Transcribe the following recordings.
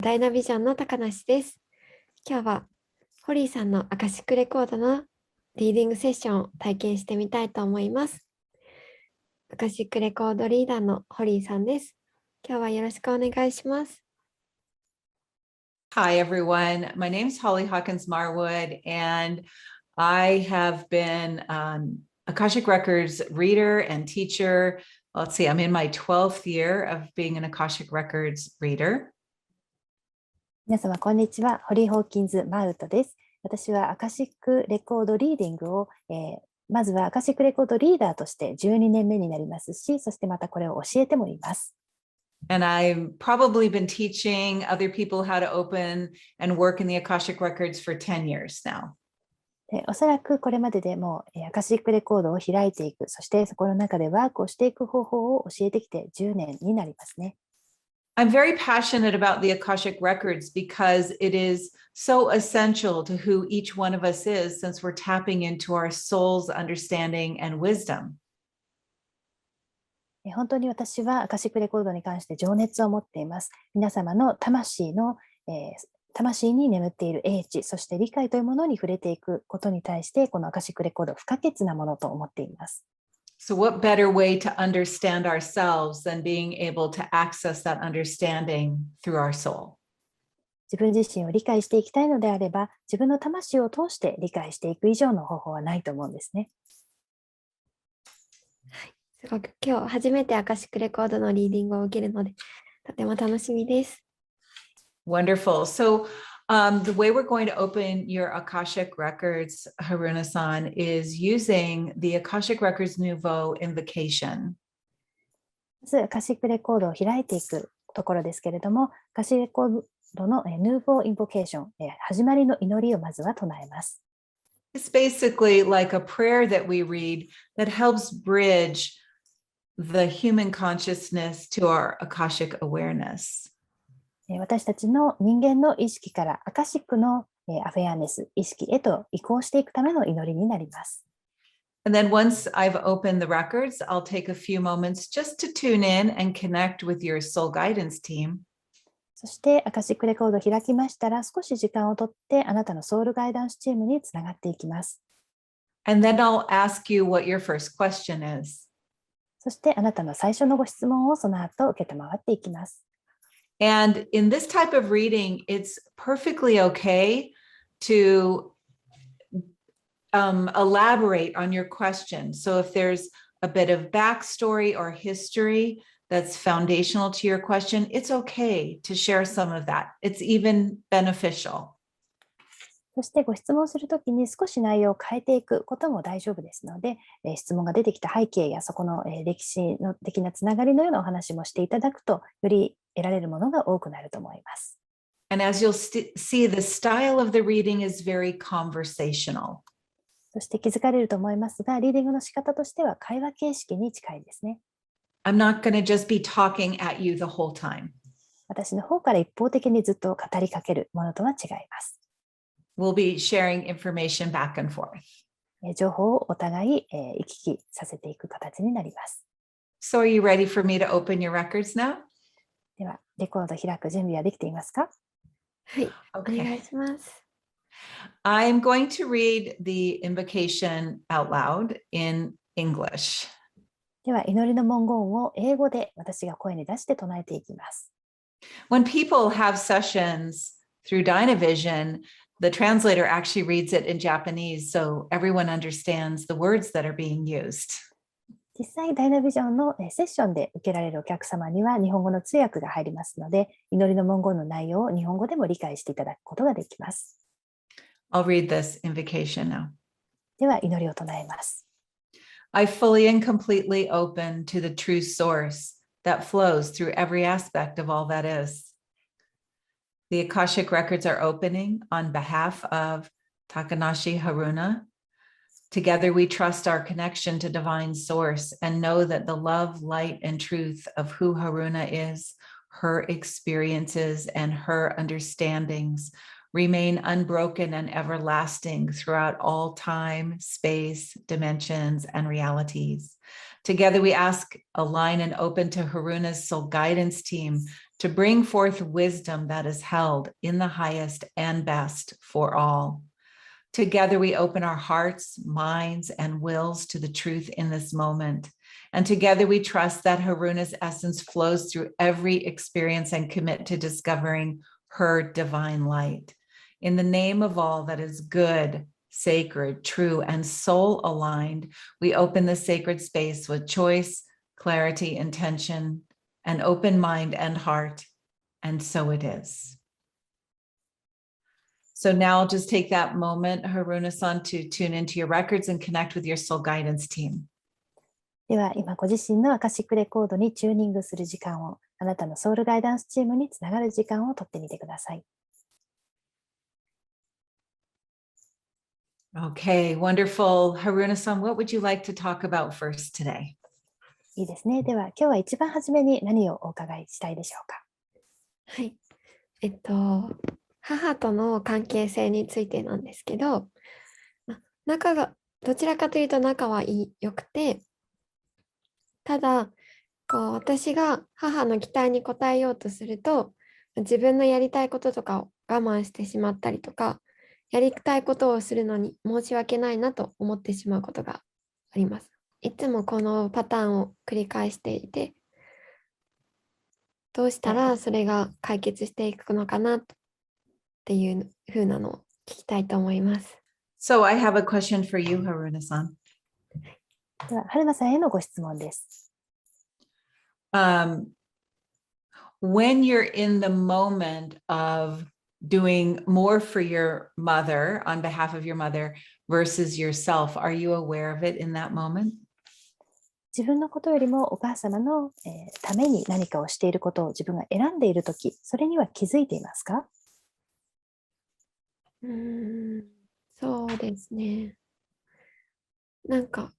ダイナビジョンの高梨です。今日はホリーさんのアカシックレコードのリーディングセッションを体験してみたいと思います。アカシックレコードリーダーのホリーさんです。今日はよろしくお願いします。Hi, everyone. My name is Holly Hawkins Marwood, and I have been Akashic Records reader and teacher. Let's see, I'm in my 12th year of being an Akashic Records reader. 皆様、こんにちは。ホリー・ホーキンズ・マウトです。私はアカシックレコードリーディングを、まずはアカシックレコードリーダーとして12年目になりますし、そしてまたこれを教えてもいます。And I've probably been teaching other people how to open and work in the Akashic Records for 10 years now. おそらくこれまででもアカシックレコードを開いていく、そしてそこの中でワークをしていく方法を教えてきて10年になりますね。I'm very passionate about the Akashic Records because it is so essential to who each one of us is, since we're tapping into our soul's understanding and wisdom. 本当に私はアカシックレコードに関して情熱を持っています。皆様の魂に眠っている英知、そして理解というものに触れていくことに対して、このアカシックレコード不可欠なものと思っています。So what better way to understand ourselves than being able to access that understanding through our soul? 自分自身を理解していきたいのであれば、自分の魂を通して理解していく以上の方法はないと思うんですね。すごく今日初めてアカシックレコードのリーディングを受けるので、とても楽しみです。Wonderful. So the way we're going to open your Akashic Records, Haruna-san, is using the Akashic Records Nouveau invocation. まずアカシックレコードを開いていくところですけれども、アカシックレコードのヌーボーインボケーション、始まりの祈りをまずは唱えます。It's basically like a prayer that we read that helps bridge the human consciousness to our Akashic awareness. 私たちの人間の意識からアカシックのアフェアネス、意識へと移行していくための祈りになります。And then once I've opened the records, I'll take a few moments just to tune in and connect with your soul guidance team. そしてアカシックレコードを開きましたら、少し時間をとってあなたのソウルガイダンスチームにつながっていきます。And then I'll ask you what your first question is. そしてあなたの最初のご質問をその後受けたまわっていきます。And in this type of reading, it's perfectly okay to elaborate on your question. So if there's a bit of backstory or history that's foundational to your question, it's okay to share some of that. It's even beneficial. そしてご質問するときに少し内容を変えていくことも大丈夫ですので、質問が出てきた背景やそこの歴史の的なつながりのようなお話もしていただくと、より得られるものが多くなると思います。And as you'll see, the style of the reading is very conversational. そして気づかれると思いますが、リーディングの仕方としては会話形式に近いですね。I'm not going to just be talking at you the whole time. 私の方から一方的にずっと語りかけるものとは違います。We'll be sharing information back and forth. 情報をお互い行き来させていく形になります。So are you ready for me to open your records now? では、レコードを開く準備はできていますか？はい、Okay. お願いします。I'm going to read the invocation out loud in English. では、祈りの文言を英語で私が声に出して唱えていきます。When people have sessions through Dynavision, the translator actually reads it in Japanese, so everyone understands the words that are being used. 実際、ダイナビジョンのセッションで受けられるお客様には日本語の通訳が入りますので、祈りの文言の内容を日本語でも理解していただくことができます。I'll read this invocation now. では、祈りを唱えます。I fully and completely open to the true source that flows through every aspect of all that is. The Akashic Records are opening on behalf of Takanashi Haruna. Together we trust our connection to divine source and know that the love, light, and truth of who Haruna is, her experiences, and her understandings remain unbroken and everlasting throughout all time, space, dimensions, and realities. Together we ask, align, and open to Haruna's soul guidance team to bring forth wisdom that is held in the highest and best for all. Together we open our hearts, minds, and wills to the truth in this moment. And together we trust that Haruna's essence flows through every experience and commit to discovering her divine light. In the name of all that is good, sacred, true, and soul aligned, we open the sacred space with choice, clarity, intention, an open mind and heart. And so it is. So now I'll just take that moment, Haruna-san, to tune into your records and connect with your soul guidance team. では今ご自身のアカシックレコードにチューニングする時間を、あなたのソウルガイダンスチームにつながる時間をとってみてください。Okay, wonderful. Haruna-san, what would you like to talk about first today? いいですね。では今日は一番初めに何をお伺いしたいでしょうか。はい。母との関係性についてなんですけど、仲がどちらかというと仲は良くて、ただ私が母の期待に応えようとすると、自分のやりたいこととかを我慢してしまったりとか、やりたいことをするのに申し訳ないなと思ってしまうことがあります。いつもこのパターンを繰り返していて、どうしたらそれが解決していくのかなっていう風なのを聞きたいと思います。So I have a question for you, Haruna-san. では春菜さんへのご質問です。When you're in the moment of doing more for your mother on behalf of your mother versus yourself, are you aware of it in that moment? 自分のことよりもお母様の、ために何かをしていることを自分が選んでいるとき、それには気づいていますか？そうですね。なんか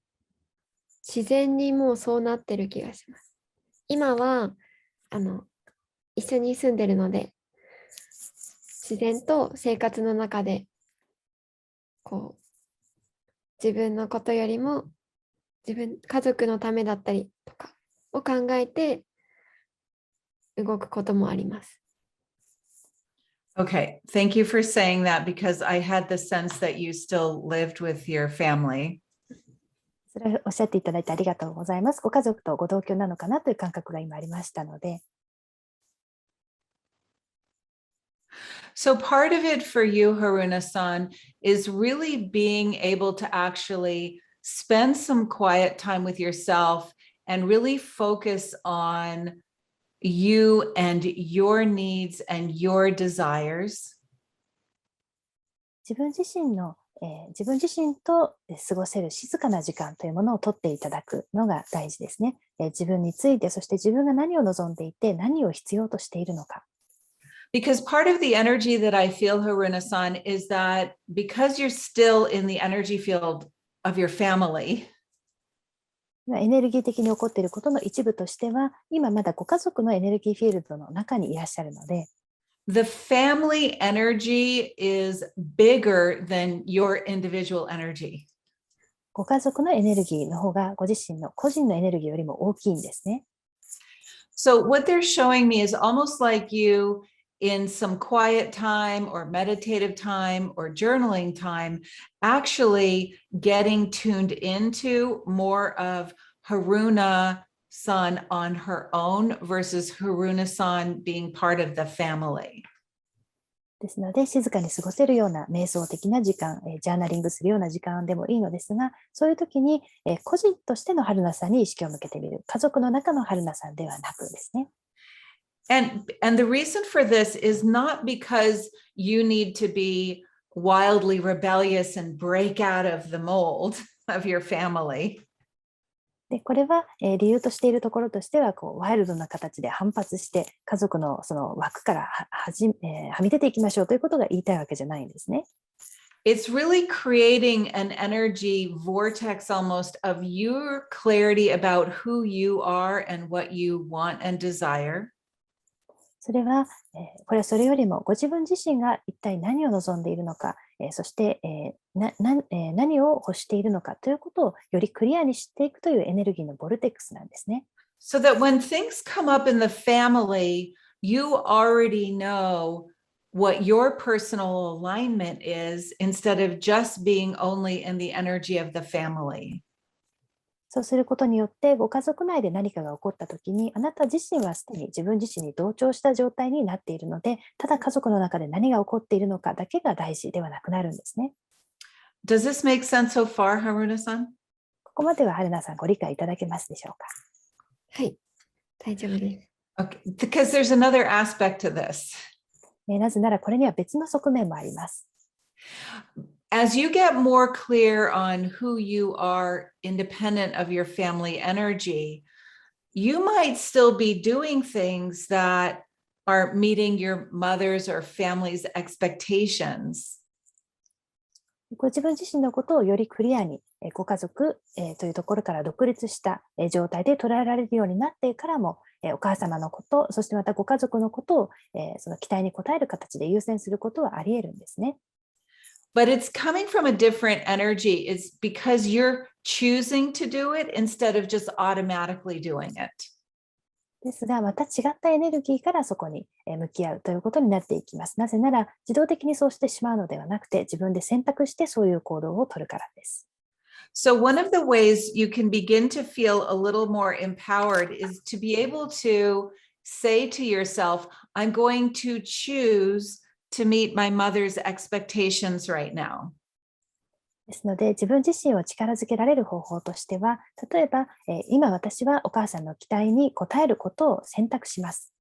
自然にもうそうなってる気がします。今は一緒に住んでるので、自然と生活の中で自分のことよりも家族のためだったりとかを考えて動くこともあります。Okay, thank you for saying that because I had the sense that you still lived with your family. それをおっしゃっていただいてありがとうございます。ご家族とご同居なのかなという感覚が今ありましたので。So part of it for you, Haruna-san, is really being able to actually spend some quiet time with yourself and really focus on you and your needs and your desires. 自分自身と過ごせる静かな時間というものを取っていただくのが大事ですね。自分について、そして自分が何を望んでいて、何を必要としているのか。Because part of the energy that I feel, Haruna-san, is that because you're still in the energy field of your family, エネルギー的に起こっていることの一部としては、今まだご家族のエネルギーフィールドの中にいらっしゃるので、the family energy is bigger than your individual energy. ご家族のエネルギーの方がご自身の個人のエネルギーよりも大きいんですね。So what they're showing me is almost like you in some quiet time or meditative time or journaling time, actually getting tuned into more of Haruna-san on her own versus Haruna-san being part of the family. ですので、静かに過ごせるような瞑想的な時間、ジャーナリングするような時間でもいいのですが、そういう時に、個人としての春菜さんに意識を向けてみる。家族の中の春菜さんではなくですね。And the reason for this is not because you need to be wildly rebellious and break out of the mold of your family. でこれは、理由としているところとしてはワイルドな形で反発して家族のその枠からはみ出ていきましょうということが言いたいわけじゃないんですね。It's really creating an energy vortex almost of your clarity about who you are and what you want and desire. それは、これはそれよりもご自分自身が一体何を望んでいるのか、そして、何を欲しているのかということをよりクリアにしていくというエネルギーのボルテックスなんですね。So that when things come up in the family, you already know what your personal alignment is instead of just being only in the energy of the family. そうすることによって、ご家族内で何かが起こったときに、あなた自身はすでに自分自身に同調した状態になっているので、ただ家族の中で何が起こっているのかだけが大事ではなくなるんですね。Does this make sense so far, Haruna-san? ここまでは春菜さんご理解いただけますでしょうか。はい、大丈夫です。Okay, because there's another aspect to this. なぜならこれには別の側面もあります。As you get more clear on who you are independent of your family energy, you might still be doing things that are meeting your mother's or family's expectations. ご自分自身のことをよりクリアに、ご家族、というところから独立した、状態で捉えられるようになってからも、お母様のこと、そしてまたご家族のことを、その期待に応える形で優先することはあり得るんですね。But it's coming from a different energy. It's because you're choosing to do it instead of just automatically doing it. ですが、また違ったエネルギーからそこに向き合うということになっていきます。なぜなら、自動的にそうしてしまうのではなくて、自分で選択してそういう行動を取るからです。So one of the ways you can begin to feel a little more empowered is to be able to say to yourself, I'm going to choose to meet my mother's expectations right now. ですので、自分自身を力づけられる方法としては、例えば、今私はお母さんの期待に応えることを選択します。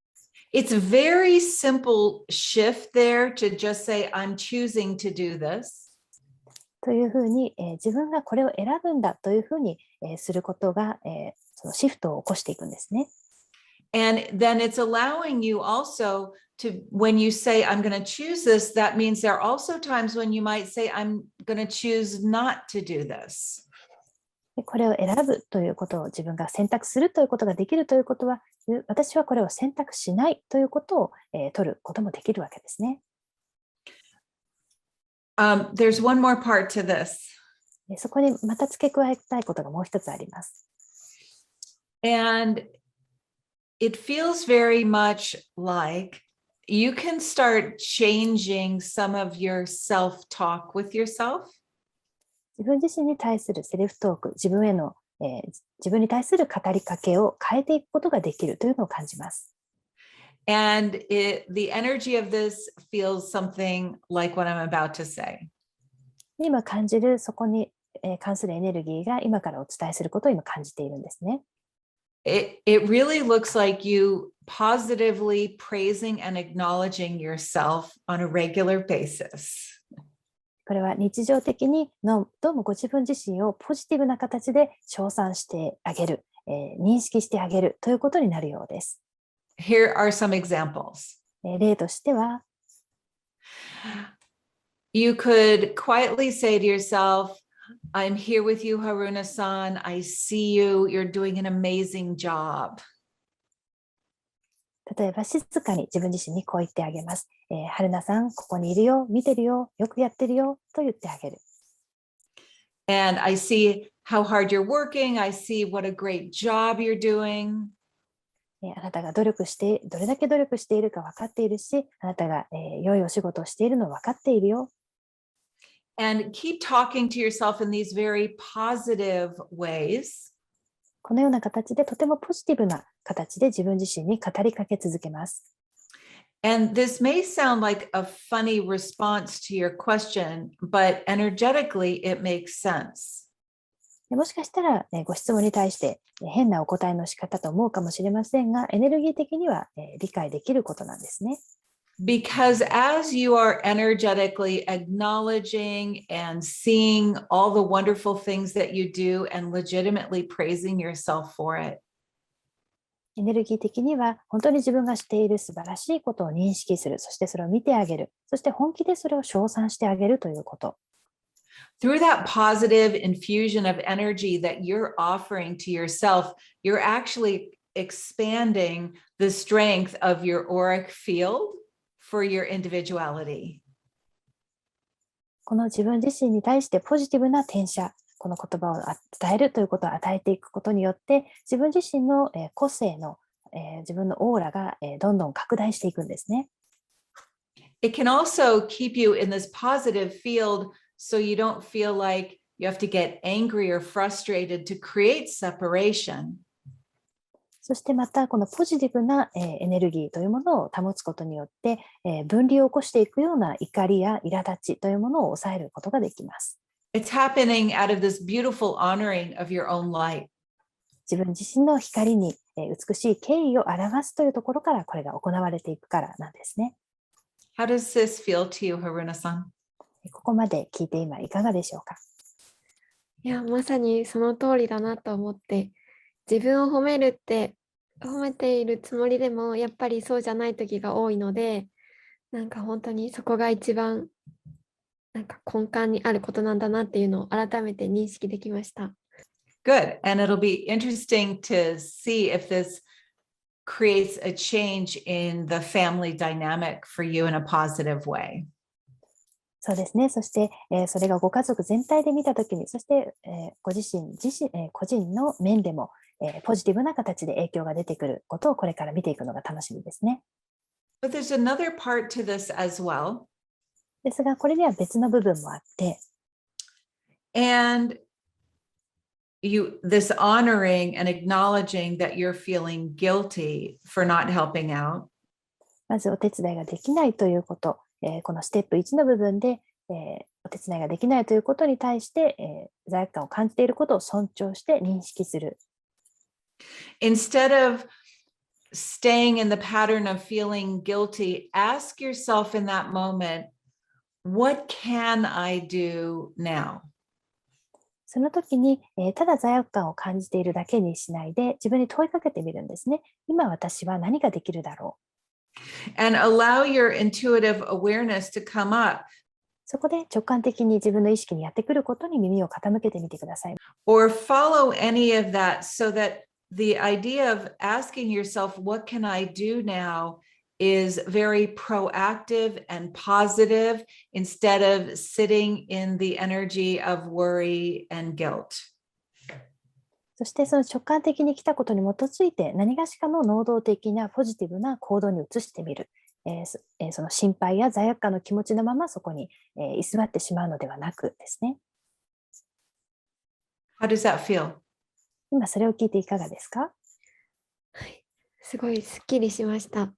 It's a very simple shift there to just say, I'm choosing to do this. というふうに、自分がこれを選ぶんだというふうに、することが、そのシフトを起こしていくんですね。And then it's allowing you also to, when you say, I'm going to choose this, that means there are also times when you might say, I'm going to choose not to do this. これを選ぶということを自分が選択するということができるということは、私はこれを選択しないということを、取ることもできるわけですね。There's one more part to this. そこにまた付け加えたいことがもう一つあります。And it feels very much like you can start changing some of your self-talk with yourself. 自分自身に対するセルフトーク、自分に対する語りかけを変えていくことができるというのを感じます。And the energy of this feels something like what I'm about to say. 今感じるそこに関するエネルギーが今からお伝えすることを今感じているんですね。It really looks like you positively praising and acknowledging yourself on a regular basis. これは日常的にどうもご自分自身をポジティブな形で称賛してあげる、認識してあげるということになるようです。Here are some examples. 例としては、You could quietly say to yourself, I'm here with you, Haruna-san. I see you. You're doing an amazing job. 例えば静かに自分自身にこう言ってあげます。春菜さん、ここにいるよ、見てるよ、よくやってるよと言ってあげる。And I see how hard you're working. I see what a great job you're doing. あなたがどれだけ努力しているか分かっているし、あなたが、良いお仕事をしているの分かっているよ。And keep talking to yourself in these very positive ways. このような形でとてもポジティブな形で自分自身に語りかけ続けます。And this may sound like a funny response to your question, but energetically it makes sense. もしかしたら、ご質問に対して変なお答えの仕方と思うかもしれませんが、エネルギー的には、理解できることなんですね。Because as you are energetically acknowledging and seeing all the wonderful things that you do and legitimately praising yourself for it. エネルギー的には本当に自分がしている素晴らしいことを認識する、そしてそれを見てあげる、そして本気でそれを称賛してあげるということ。Through that positive infusion of energy that you're offering to yourself, you're actually expanding the strength of your auric field for your individuality. この自分自身に対してポジティブな転写、この言葉を伝えるということを与えていくことによって、自分自身の個性の自分のオーラが、どんどん拡大していくんですね。It can also keep you in this positive field so you don't feel like you have to get angry or frustrated to create separation. そしてまたこのポジティブなエネルギーというものを保つことによって分離を起こしていくような怒りや苛立ちというものを抑えることができます。It's happening out of this beautiful honoring of your own light. 自分自身の光に美しい敬意を表すというところからこれが行われていくからなんですね。How does this feel to you, Haruna-san? ここまで聞いて今いかがでしょうか。いや、まさにその通りだなと思って、自分を褒めるって褒めているつもりでもやっぱりそうじゃない時が多いので、なんか本当にそこが一番なんか根幹にあることなんだなっていうのを改めて認識できました。Good. And it'll be interesting to see if this creates a change in the family dynamic for you in a positive way. そうですね。そして、それがご家族全体で見たときに、そして、ご自身、個人の面でも、ポジティブな形で影響が出てくることをこれから見ていくのが楽しみですね。But there's another part to this as well. ですが、これには別の部分もあって、And this honoring and acknowledging that you're feeling guilty for not helping out. まずお手伝いができないということ、このステップ1の部分で、お手伝いができないということに対して、罪悪感を感じていることを尊重して認識する。Instead of staying in the pattern of feeling guilty, ask yourself in that moment, what can I do now? その時に、ただ罪悪感を感じているだけにしないで、自分に問いかけてみるんですね。今私は何ができるだろう。And allow your intuitive awareness to come up. そこで直感的に自分の意識にやってくることに耳を傾けてみてください。Or follow any of that so that the idea of asking yourself, what can I do now, is very proactive and positive instead of sitting in the energy of worry and guilt. そしてその直感的に来たことに基づいて何がしかの能動的なポジティブな行動に移してみる。その心配や罪悪感の気持ちのままそこに居座ってしまうのではなくですね。How does that feel? 今それを聞いていかがですか？はい、すごいすっきりしました。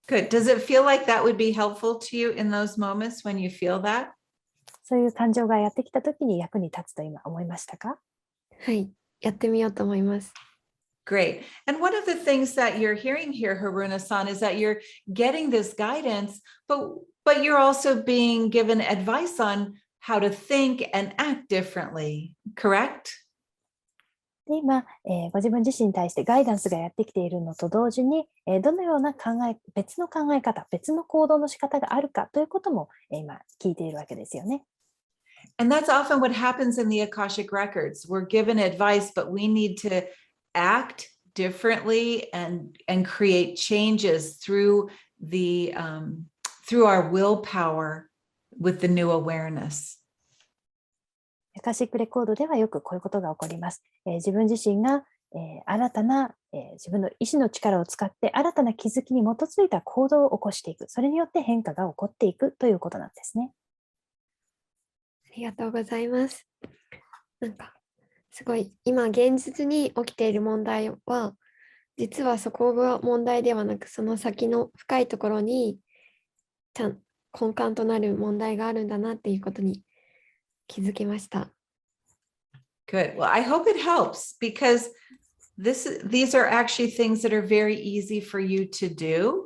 Good. Does it feel like that would be helpful to you in those moments when you feel that? そういう感情がやってきたときに役に立つと今思いましたか？はい、やってみようと思います。Great. And one of the things that you're hearing here, Haruna-san, is that you're getting this guidance, but you're also being given advice on how to think and act differently, correct? で今、ご自分自身に対してガイダンスがやってきているのと同時に、どのような別の考え方、別の行動の仕方があるかということも、今聞いているわけですよね。And that's often what happens in the Akashic records. We're given advice, but we need to act differently and create changes through our willpower with the new awareness. アカシックレコードではよくこういうことが起こります。自分自身が、新たな、自分の意志の力を使って新たな気づきに基づいた行動を起こしていく。それによって変化が起こっていくということなんですね。ありがとうございます。なんかすごい今現実に起きている問題は実はそこが問題ではなくその先の深いところに根幹となる問題があるんだなっていうことに気づきました。Good. Well, I hope it helps because these are actually things that are very easy for you to do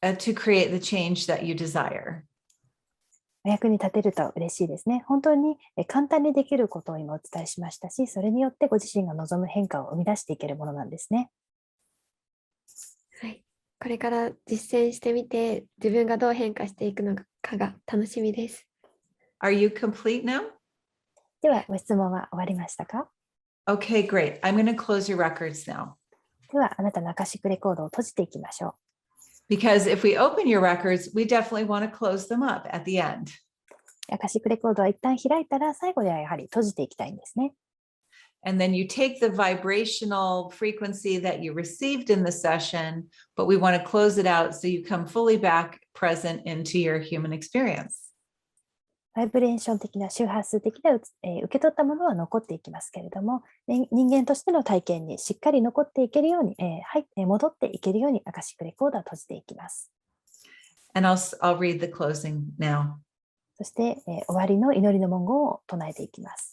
to create the change that you desire. お役に立てると嬉しいですね。本当に簡単にできることを今お伝えしましたし、それによってご自身が望む変化を生み出していけるものなんですね。はい。これから実践してみて、自分がどう変化していくのかが楽しみです。Are you complete now? では、ご質問は終わりましたか？ Okay, great. I'm going to close your records now. では、あなたのアカシックレコードを閉じていきましょう。Because if we open your records, we definitely want to close them up at the end. アカシックレコードは一旦開いたら最後ではやはり閉じていきたいんですね。And then you take the vibrational frequency that you received in the session, but we want to close it out so you come fully back present into your human experience. バイブレーション的な周波数的な、受け取ったものは残っていきますけれども、人間としての体験にしっかり残っていけるように、戻っていけるようにアカシックレコードは閉じていきます。And I'll read the closing now. そして、終わりの祈りの文言を唱えていきます。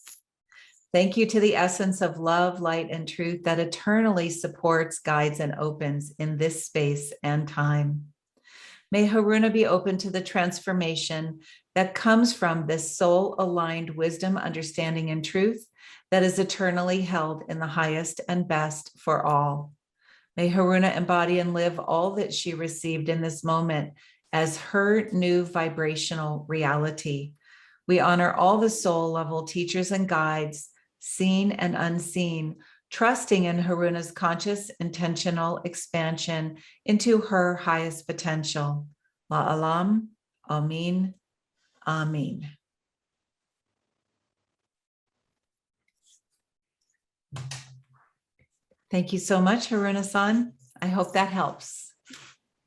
Thank you to the essence of love, light, and truth that eternally supports, guides, and opens in this space and time. May Haruna be open to the transformation that comes from this soul-aligned wisdom, understanding, and truth that is eternally held in the highest and best for all. May Haruna embody and live all that she received in this moment as her new vibrational reality. We honor all the soul-level teachers and guides, seen and unseen, trusting in Haruna's conscious, intentional expansion into her highest potential. La'alam, Amin, Amin. Thank you so much, Haruna-san. I hope that helps.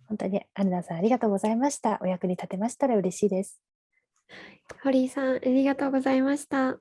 本当にアルナさんありがとうございました。お役に立てましたら嬉しいです。堀井さん、ありがとうございました。